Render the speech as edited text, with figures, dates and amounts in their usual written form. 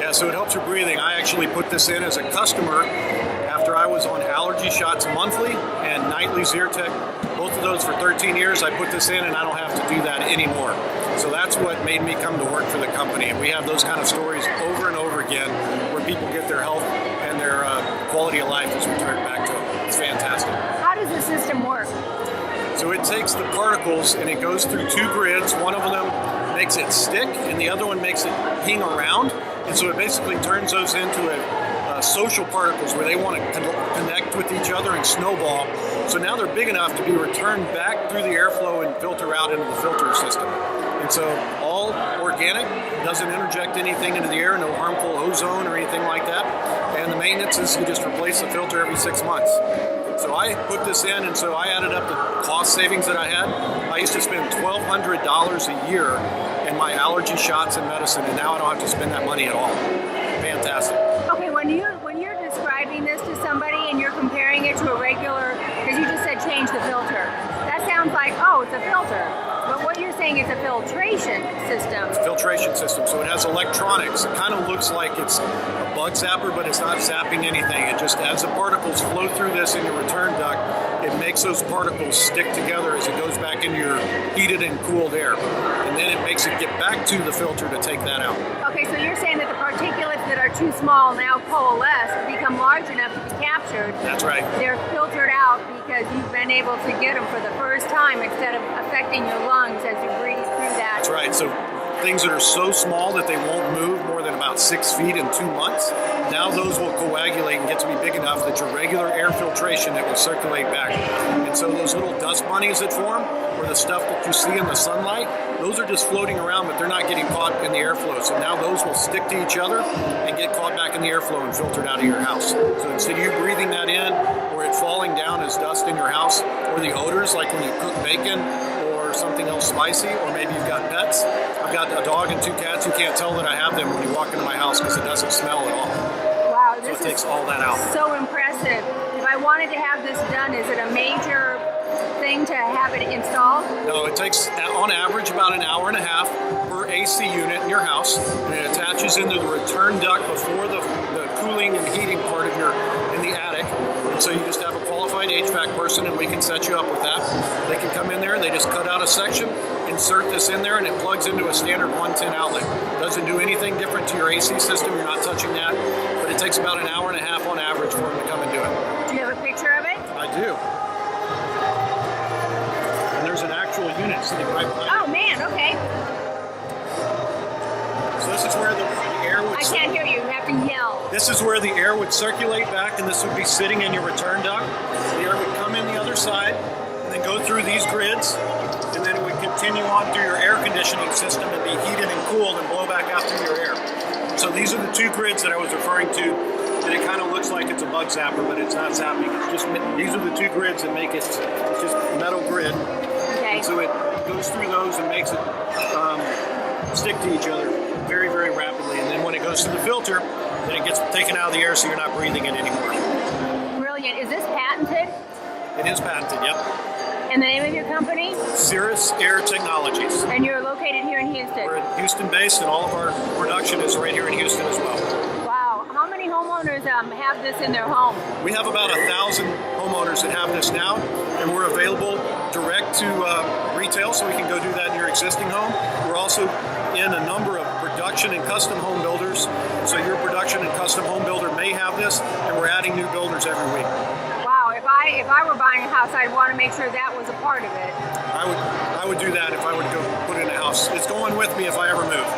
Yeah, so it helps your breathing. I actually put this in as a customer after I was on allergy shots monthly and nightly Zyrtec, both of those for 13 years. I put this in and I don't have to do that anymore. So that's what made me come to work for the company. And we have those kind of stories over and over again where people get their health and their quality of life is returned back to them. It's fantastic. How does the system work? So it takes the particles and it goes through two grids. One of them makes it stick and the other one makes it ping around. And so it basically turns those into social particles where they want to connect with each other and snowball. So now they're big enough to be returned back through the airflow and filter out into the filter system. And so all organic, doesn't interject anything into the air, no harmful ozone or anything like that. And the maintenance is you just replace the filter every 6 months. So I put this in, and so I added up the cost savings that I had. I used to spend $1,200 a year in my allergy shots and medicine, and now I don't have to spend that money at all. Fantastic. Okay, when you're describing this to somebody and you're comparing it to a regular, because you just said change the filter, that sounds like, oh, it's a filter. But what you're saying is a filtration system. It's a filtration system, so it has electronics. It kind of looks like it's a bug zapper, but it's not zapping anything. It just, as the particles flow through this in your return duct, it makes those particles stick together as it goes back into your heated and cooled air. And then it makes it get back to the filter to take that out. Okay, so you're saying that the particulates that are too small now coalesce, become large enough to be captured. That's right. They're filtered out because you've been able to get them for the first time instead of affecting your lungs as you breathe through that. That's right. So things that are so small that they won't move more than about 6 feet in 2 months, now those will coagulate and get to be big enough that your regular air filtration, it will circulate back. And so those little dust bunnies that form, or the stuff that you see in the sunlight, those are just floating around, but they're not getting caught in the airflow. So now those will stick to each other and get caught back in the airflow and filtered out of your house. So instead of you breathing that in, or it falling down as dust in your house, or the odors, like when you cook bacon, or something else spicy, or maybe you've got pets. I've got a dog and 2 cats. You can't tell that I have them when you walk into my house because it doesn't smell at all. Wow, So this it takes is all that out. so impressive. If I wanted to have this done, is it a major thing to have it installed? No, it takes on average about an hour and a half per AC unit in your house, and it attaches into the return duct before the cooling and heating part of in the attic. And so you just have a qualified HVAC person, and we can set you up with that. They can come in there, they just cut out a section, insert this in there, and it plugs into a standard 110 outlet. Doesn't do anything different to your AC system. You're not touching that, but it takes about an hour and a half on average for them to come and do it. Do you have a picture of it? I do. And there's an actual unit sitting right behind it. Oh man, okay. So this is where the air would... I can't hear you, you have to yell. This is where the air would circulate back, and this would be sitting in your return duct. The air would come in the other side, and then go through these grids, and then it would continue on through your air conditioning system and be heated and cooled and blow back out through your air. So these are the 2 grids that I was referring to, and it kind of looks like it's a bug zapper, but it's not zapping. It's just, these are the 2 grids that make it, it's just metal grid. Okay. And so it goes through those and makes it stick to each other very, very rapidly. And then when it goes to the filter, then it gets taken out of the air so you're not breathing it anymore. Brilliant. Is this patented? It is patented, yep. And the name of your company? Cirrus Air Technologies. And you're located here in Houston? We're Houston based, and all of our production is right here in Houston as well. Wow. How many homeowners have this in their home? We have about 1,000 homeowners that have this now, and we're available direct to retail, so we can go do that in your existing home. We're also in a number of production and custom home builders, so your production and custom home builder may have this, and we're adding new builders every week. Wow, if I were buying a house, I'd want to make sure that was a part of it. I would do that if I would go put it in a house. It's going with me if I ever move.